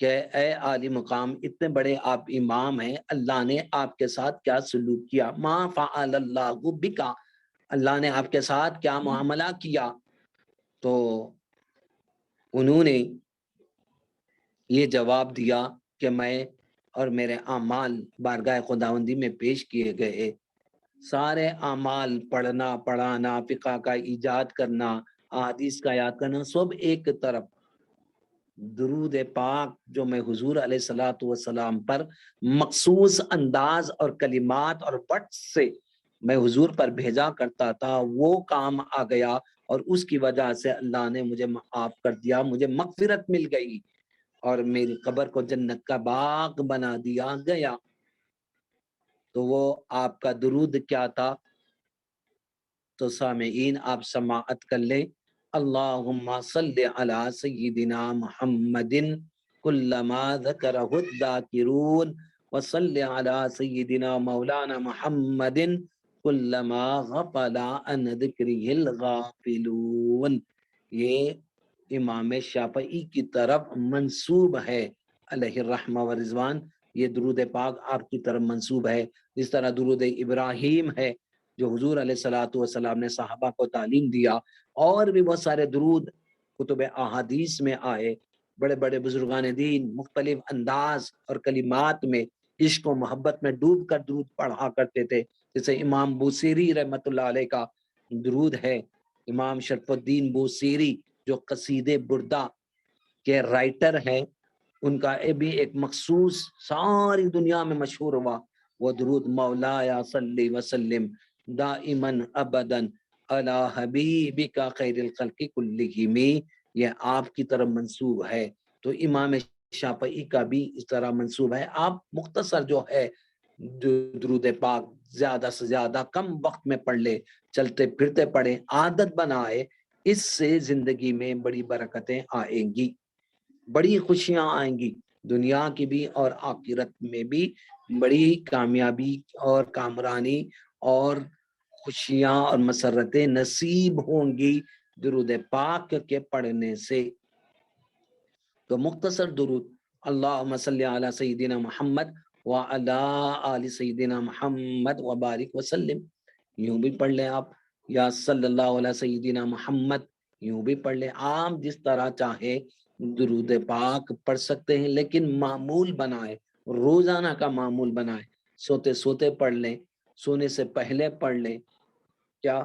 کہ اے عالی مقام، اتنے بڑے آپ امام ہیں، اللہ نے آپ کے ساتھ کیا سلوک کیا؟ ما فعل اللہ بکا، اللہ نے آپ کے ساتھ کیا معاملہ کیا؟ تو انہوں نے یہ جواب دیا کہ میں اور میرے اعمال بارگاہ خداوندی میں پیش کیے گئے، سارے اعمال، پڑھنا، پڑھانا، فقہ کا ایجاد کرنا، احادیث کا یاد کرنا، سب ایک طرف، درود پاک جو میں حضور علیہ الصلوۃ والسلام پر مخصوص انداز اور کلمات اور ورڈ سے میں حضور پر بھیجا کرتا تھا، وہ کام آ گیا، اور اس کی وجہ سے اللہ نے مجھے معاف کر دیا، مجھے مغفرت مل گئی، اور میری قبر کو جنت کا باغ بنا دیا گیا۔ تو وہ آپ کا درود کیا تھا؟ تو سامعین آپ سماعت کر لیں، اللہم صلی علی سیدنا محمد کلما ذکرہ الذاکرون وصل علی سیدنا مولانا محمد کلما غفل عن ذکرہ الغافلون. یہ امام شافعی کی طرف منسوب ہے علیہ الرحمہ و رضوان. یہ درود پاک آپ کی طرف منسوب ہے، جس طرح درود ابراہیم ہے جو حضور علیہ الصلوۃ والسلام نے صحابہ کو تعلیم دیا، اور بھی بہت سارے درود کتب احادیث میں آئے. بڑے بڑے بزرگان دین مختلف انداز اور کلمات میں عشق و محبت میں ڈوب کر درود پڑھا کرتے تھے. جیسے امام بوصیری رحمۃ اللہ علیہ کا درود ہے، امام شرف الدین بوصیری جو قصیدے بردہ کے رائٹر ہیں، ان کا بھی ایک مخصوص ساری دنیا میں مشہور ہوا وہ درود مولایا صلی وسلم دائما ابدا علی حبیبک خیر الخلق کلہم. یہ آپ کی طرف منسوب ہے. تو امام شافعی کا بھی اس طرح منسوب ہے. آپ مختصر جو ہے درود پاک زیادہ سے زیادہ کم وقت میں پڑھ لے، چلتے پھرتے پڑھیں، عادت بنائے. اس سے زندگی میں بڑی برکتیں آئیں گی، بڑی خوشیاں آئیں گی، دنیا کی بھی اور آخرت میں بھی بڑی کامیابی اور کامرانی اور خوشیاں اور مسرتیں نصیب ہوں گی درود پاک کے پڑھنے سے. تو مختصر درود اللہم صلی علی سیدنا محمد وعلی آل سیدنا محمد وبارک وسلم، یوں بھی پڑھ لیں آپ، یا صلی اللہ علیہ سیدنا محمد یوں بھی پڑھ لیں. آپ جس طرح چاہے درود پاک پڑھ سکتے ہیں، لیکن معمول بنائے، روزانہ کا معمول بنائے. سوتے سوتے پڑھ لیں، سونے سے پہلے پڑھ لیں. کیا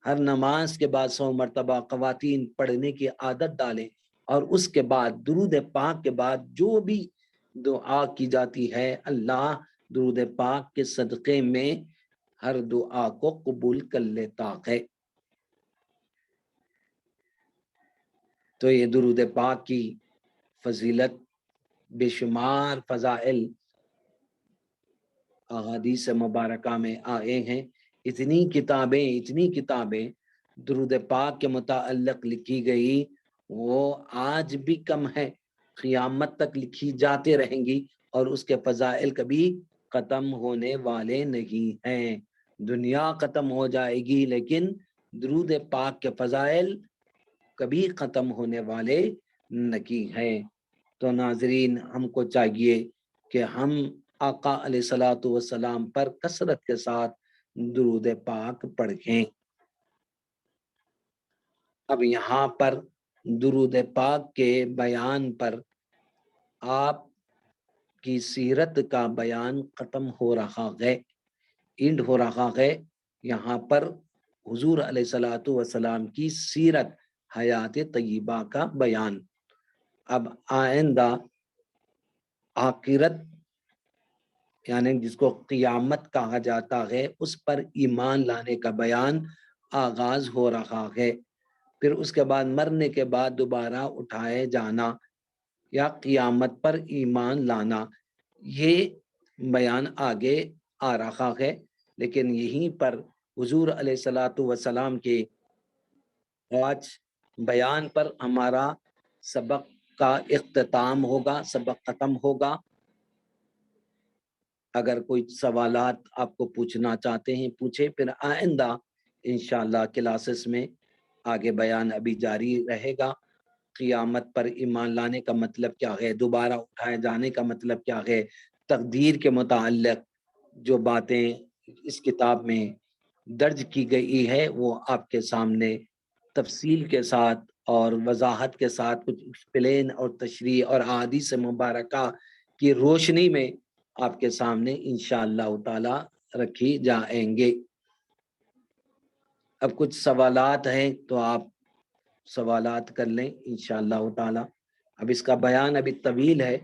ہر نماز کے بعد 100 مرتبہ خواتین پڑھنے کی عادت ڈالیں، اور اس کے بعد درود پاک کے بعد جو بھی دعا کی جاتی ہے، اللہ درود پاک کے صدقے میں ہر دعا کو قبول کر لیتا ہے. تو یہ درود پاک کی فضیلت بے شمار فضائل احادیث مبارکہ میں آئے ہیں. اتنی کتابیں درود پاک کے متعلق لکھی گئی، وہ آج بھی کم ہے، قیامت تک لکھی جاتے رہیں گی، اور اس کے فضائل کبھی ختم ہونے والے نہیں ہیں. دنیا ختم ہو جائے گی لیکن درود پاک کے فضائل کبھی ختم ہونے والے نہیں ہیں. تو ناظرین، ہم کو چاہیے کہ ہم آقا علیہ الصلوۃ والسلام پر کثرت کے ساتھ درود پاک پڑھیں. اب یہاں پر درود پاک کے بیان پر آپ کی سیرت کا بیان ختم ہو رہا ہے، اینڈ ہو رہا ہے. یہاں پر حضور علیہ الصلوۃ والسلام کی سیرت حیات طیبہ کا بیان. اب آئندہ آخرت یعنی جس کو قیامت کہا جاتا ہے، اس پر ایمان لانے کا بیان آغاز ہو رہا ہے. پھر اس کے بعد مرنے کے بعد دوبارہ اٹھائے جانا یا قیامت پر ایمان لانا، یہ بیان آگے آ رہا ہے. لیکن یہیں پر حضور علیہ الصلوۃ والسلام کے آج بیان پر ہمارا سبق کا اختتام ہوگا، سبق ختم ہوگا. اگر کوئی سوالات آپ کو پوچھنا چاہتے ہیں پوچھیں، پھر آئندہ انشاءاللہ کلاسز میں آگے بیان ابھی جاری رہے گا. قیامت پر ایمان لانے کا مطلب کیا ہے، دوبارہ اٹھائے جانے کا مطلب کیا ہے، تقدیر کے متعلق جو باتیں اس کتاب میں درج کی گئی ہے وہ آپ کے سامنے تفصیل کے ساتھ اور وضاحت کے ساتھ کچھ ایکسپلین اور تشریح اور احادیث مبارکہ کی روشنی میں آپ کے سامنے انشاءاللہ تعالی رکھی جائیں گے. اب کچھ سوالات ہیں تو آپ سوالات کر لیں انشاءاللہ تعالی. اب اس کا بیان ابھی طویل ہے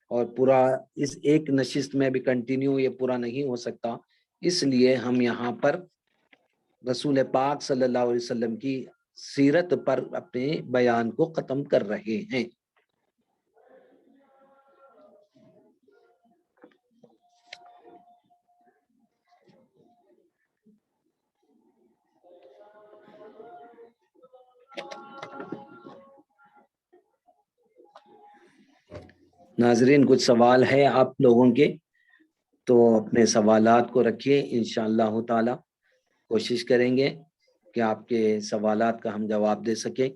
اور پورا اس ایک نشست میں بھی کنٹینیو یہ پورا نہیں ہو سکتا، اس لیے ہم یہاں پر رسول پاک صلی اللہ علیہ وسلم کی سیرت پر اپنے بیان کو ختم کر رہے ہیں. ناظرین، کچھ سوال ہے آپ لوگوں کے؟ تو اپنے سوالات کو رکھیے، انشاءاللہ تعالی کوشش کریں گے کہ آپ کے سوالات کا ہم جواب دے سکیں۔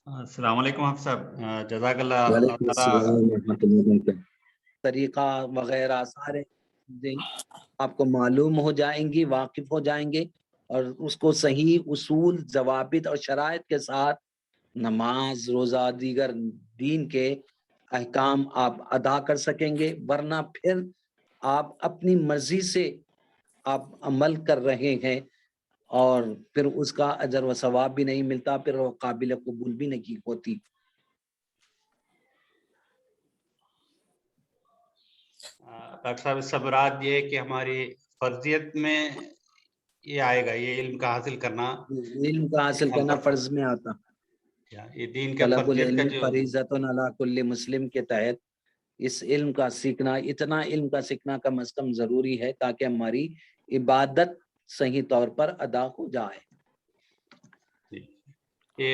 السلام علیکم حافظ صاحب، جزاک اللہ، اللہ وعلیکم تعالیٰ السلام ورحمۃ اللہ وبرکاتہ۔ طریقہ وغیرہ سارے آپ کو معلوم ہو جائیں گی، واقف ہو جائیں گے، اور اس کو صحیح اصول، ضوابط اور شرائط کے ساتھ نماز، روزہ، دیگر دین کے احکام آپ ادا کر سکیں گے۔ ورنہ پھر آپ اپنی مرضی سے آپ عمل کر رہے ہیں اور پھر اس کا اجر و ثواب بھی نہیں ملتا، پھر وہ قابل قبول بھی نہیں ہوتی۔ ڈاکٹر صاحب، اس سے مراد یہ ہے کہ ہماری فرضیت میں یہ آئے گا، یہ علم کا حاصل کرنا، علم کا حاصل کرنا فرض میں آتا۔ یہ دین کے طلب فرضیت کا العلم جو فریضۃ علی کل مسلم کے تحت اس علم کا سیکھنا، اتنا علم کا سیکھنا کم از کم ضروری ہے تاکہ ہماری عبادت صحیح طور پر ادا ہو جائے۔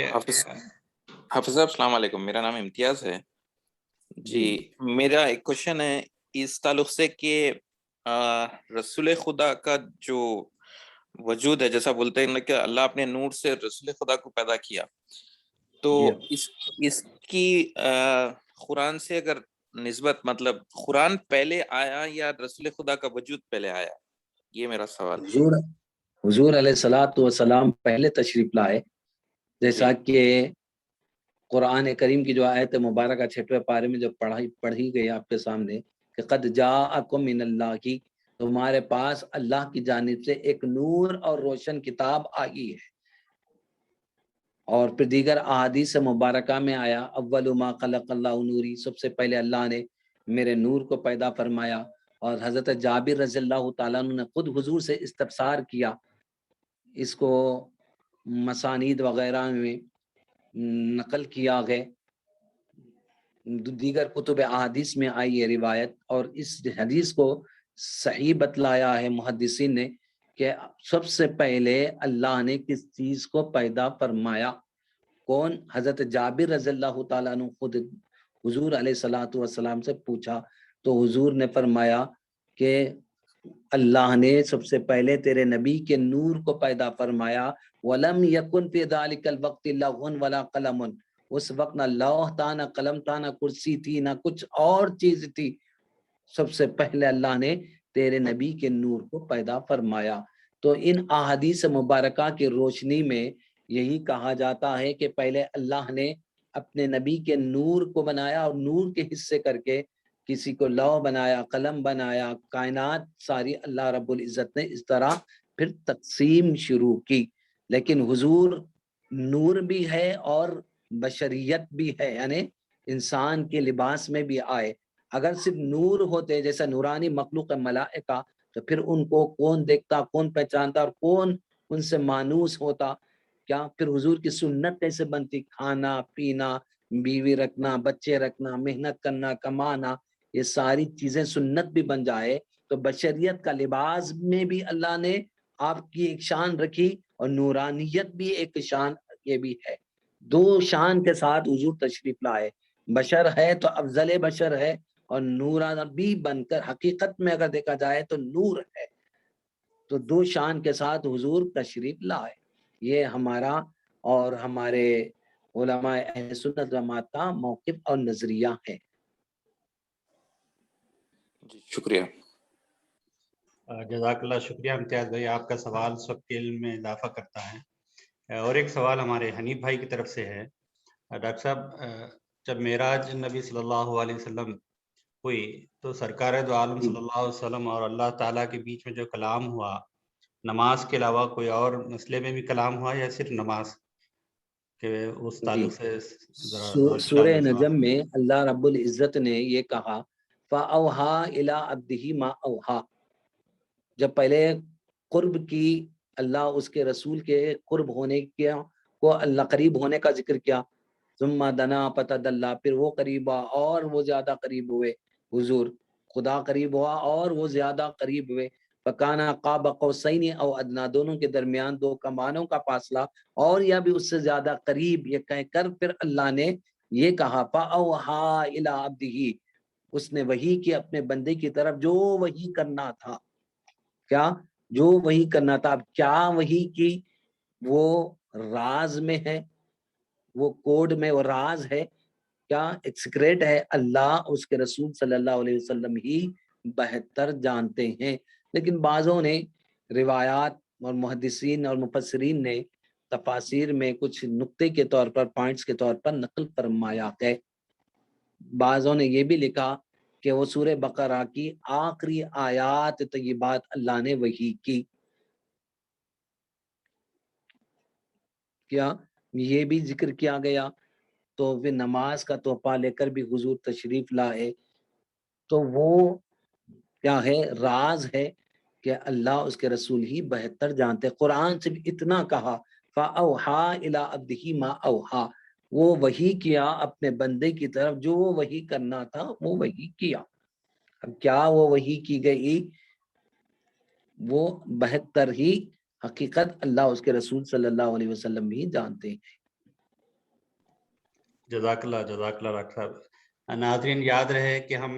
حافظ صاحب السلام علیکم، میرا نام امتیاز ہے جی۔ میرا ایک کوشچن ہے اس تعلق سے کہ رسول خدا کا جو وجود ہے، جیسا بولتے ہیں کہ اللہ اپنے نور سے رسول خدا کو پیدا کیا، تو اس کی قرآن سے اگر نسبت، مطلب قرآن پہلے آیا یا رسول خدا کا وجود پہلے آیا؟ یہ میرا سوال ہے۔ حضور علیہ الصلوۃ والسلام پہلے تشریف لائے، جیسا کہ قرآن کریم کی جو آیت مبارکہ 6ویں پارے میں جو پڑھی گئی آپ کے سامنے کہ قد جاءکم من اللہ کی، تمہارے پاس اللہ کی جانب سے ایک نور اور روشن کتاب آئی ہے۔ اور پھر دیگر احادیث مبارکہ میں آیا اول ما خلق اللہ نوری، سب سے پہلے اللہ نے میرے نور کو پیدا فرمایا۔ اور حضرت جابر رضی اللہ تعالیٰ عنہ نے خود حضور سے استفسار کیا، اس کو مسانید وغیرہ میں نقل کیا گئے، دیگر کتب احادیث میں آئی ہے روایت، اور اس حدیث کو صحیح بتلایا ہے محدثین نے کہ سب سے پہلے اللہ نے کس چیز کو پیدا فرمایا؟ کون؟ حضرت جابر رضی اللہ تعالیٰ عنہ خود حضور علیہ الصلوۃ والسلام سے پوچھا تو حضور نے فرمایا کہ اللہ نے سب سے پہلے تیرے نبی کے نور کو پیدا فرمایا۔ وَلَمْ يَكُنْ فِي ذَلِكَ الْوَقْتِ لَوْحٌ وَلَا قَلَمٌ، اس وقت نہ لوح تھا، نہ قلم تھا، نہ کرسی تھی، نہ کچھ اور چیز تھی، سب سے پہلے اللہ نے تیرے نبی کے نور کو پیدا فرمایا۔ تو ان احادیث مبارکہ کی روشنی میں یہی کہا جاتا ہے کہ پہلے اللہ نے اپنے نبی کے نور کو بنایا اور نور کے حصے کر کے کسی کو لوح بنایا، قلم بنایا، کائنات ساری اللہ رب العزت نے اس طرح پھر تقسیم شروع کی۔ لیکن حضور نور بھی ہے اور بشریت بھی ہے، یعنی انسان کے لباس میں بھی آئے۔ اگر صرف نور ہوتے جیسا نورانی مخلوق ملائکہ، تو پھر ان کو کون دیکھتا، کون پہچانتا، اور کون ان سے مانوس ہوتا؟ کیا پھر حضور کی سنت کیسے بنتی؟ کھانا پینا، بیوی رکھنا، بچے رکھنا، محنت کرنا، کمانا، یہ ساری چیزیں سنت بھی بن جائے تو بشریت کا لباس میں بھی اللہ نے آپ کی ایک شان رکھی، اور نورانیت بھی ایک شان یہ بھی ہے۔ دو شان کے ساتھ حضور تشریف لائے، بشر ہے تو افضل بشر ہے، اور نورانی بن کر حقیقت میں اگر دیکھا جائے تو نور ہے۔ تو دو شان کے ساتھ حضور تشریف لائے، یہ ہمارا اور ہمارے علماء اہل سنت جماعت کا موقف اور نظریہ ہے۔ جی شکریہ۔ جزاک اللہ، شکریہ امتیاز بھائی، آپ کا سوال سب کے علم میں اضافہ کرتا ہے۔ اور ایک سوال ہمارے حنیف بھائی کی طرف سے ہے۔ ڈاکٹر صاحب، جب معراج نبی صلی اللہ علیہ وسلم ہوئی تو سرکار دو عالم صلی اللہ علیہ وسلم اور اللہ تعالیٰ کے بیچ میں جو کلام ہوا، نماز کے علاوہ کوئی اور مسئلے میں بھی کلام ہوا یا صرف نماز کے اس تعلق سے؟ سورہ نجم میں اللہ رب العزت نے یہ کہا فَأَوْحَا إِلَىٰ عَبْدِهِ مَا أَوْحَا، جب پہلے قرب کی اللہ اس کے رسول کے قرب ہونے کو اللہ قریب ہونے کا ذکر کیا. ثم دنا فتدلی، پھر وہ قریب ہوا اور وہ زیادہ قریب ہوئے. حضور خدا قریب ہوا اور وہ زیادہ قریب ہوئے. فکانا قاب قوسین او ادنا، دونوں کے درمیان دو کمانوں کا فاصلہ اور یا بھی اس سے زیادہ قریب. یہ کہہ کر پھر اللہ نے یہ کہا فاوحا الی عبدہ، اس نے وحی کی اپنے بندے کی طرف جو وحی کرنا تھا. کیا؟ جو وحی کرنا تھا. اب کیا وحی کی؟ وہ راز میں ہے، وہ کوڈ میں، وہ راز ہے. کیا؟ ایک سیکریٹ ہے. اللہ اس کے رسول صلی اللہ علیہ وسلم ہی بہتر جانتے ہیں. لیکن بعضوں نے روایات اور محدثین اور مفسرین نے تفاسیر میں کچھ نقطے کے طور پر، پوائنٹس کے طور پر نقل فرمایا ہے. بعضوں نے یہ بھی لکھا کہ وہ سورہ بقرہ کی آخری آیات طیبات اللہ نے وحی کی. کیا یہ بھی ذکر کیا گیا؟ تو وہ نماز کا تحفہ لے کر بھی حضور تشریف لائے. تو وہ کیا ہے؟ راز ہے کہ اللہ اس کے رسول ہی بہتر جانتے. قرآن سے بھی اتنا کہا فَأَوْحَا إِلَىٰ عَبْدِهِ مَا أَوْحَا، وہ وحی کیا اپنے بندے کی طرف جو وہ وحی کرنا تھا، وہ وحی کیا. اب کیا وہ وحی کی گئی؟ وہ بہتر ہی حقیقت اللہ اس کے رسول صلی اللہ علیہ وسلم بھی جانتے ہیں. جزاک اللہ ڈاکٹر صاحب. ناظرین یاد رہے کہ ہم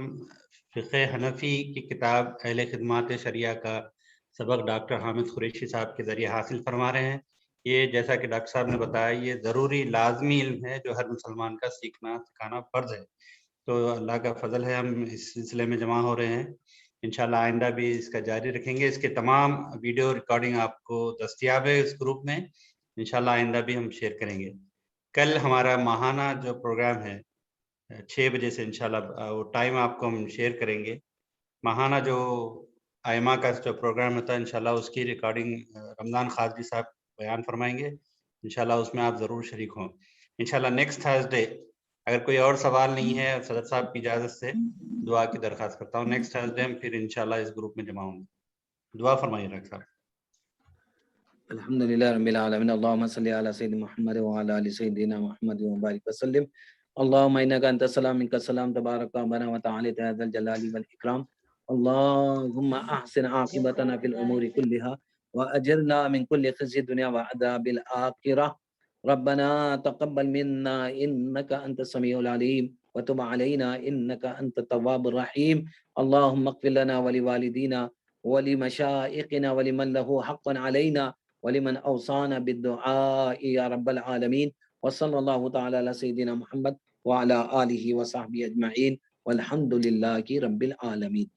فقہ حنفی کی کتاب اہل خدمات شریعہ کا سبق ڈاکٹر حامد قریشی صاحب کے ذریعے حاصل فرما رہے ہیں. یہ جیسا کہ ڈاکٹر صاحب نے بتایا یہ ضروری لازمی علم ہے جو ہر مسلمان کا سیکھنا سکھانا فرض ہے. تو اللہ کا فضل ہے ہم اس سلسلے میں جمع ہو رہے ہیں. انشاءاللہ آئندہ بھی اس کا جاری رکھیں گے. اس کے تمام ویڈیو ریکارڈنگ آپ کو دستیاب ہے اس گروپ میں. انشاءاللہ آئندہ بھی ہم شیئر کریں گے. کل ہمارا ماہانہ جو پروگرام ہے 6 بجے سے انشاءاللہ وہ ٹائم آپ کو ہم شیئر کریں گے. ماہانہ جو آئمہ کا جو پروگرام ہوتا ہے انشاءاللہ اس کی ریکارڈنگ رمضان خاصی صاحب بیان فرمائیں گے. انشاءاللہ اس میں آپ ضرور شریک ہوں. انشاءاللہ نیکسٹ تھرسڈے اگر کوئی اور سوال نہیں ہے صدر صاحب کی اجازت سے دعا کی درخواست کرتا ہوں. نیکسٹ تھرسڈے ہم پھر انشاءاللہ اس گروپ میں جمع ہوں گے. دعا فرمائیے ڈاکٹر صاحب. الحمدللہ رب العالمین. اللہم صلی علی سیدنا محمد وعلی آل سیدنا محمد وبارک وسلم. اللہم انک انت السلام منک السلام تبارک ربنا وتعالی ذا الجلال والاکرام. اللہم احسن عاقبتنا فی الامور کلها واجرنا من كل خزي الدنيا وعذاب الآخرة. ربنا تقبل منا انك انت السميع العليم وتب علينا انك انت التواب الرحيم. اللهم اغفر لنا ولوالدينا ولمشائخنا ولمن له حق علينا ولمن اوصانا بالدعاء يا رب العالمين. وصلى الله تعالى على سيدنا محمد وعلى آله وصحبه اجمعين والحمد لله رب العالمين.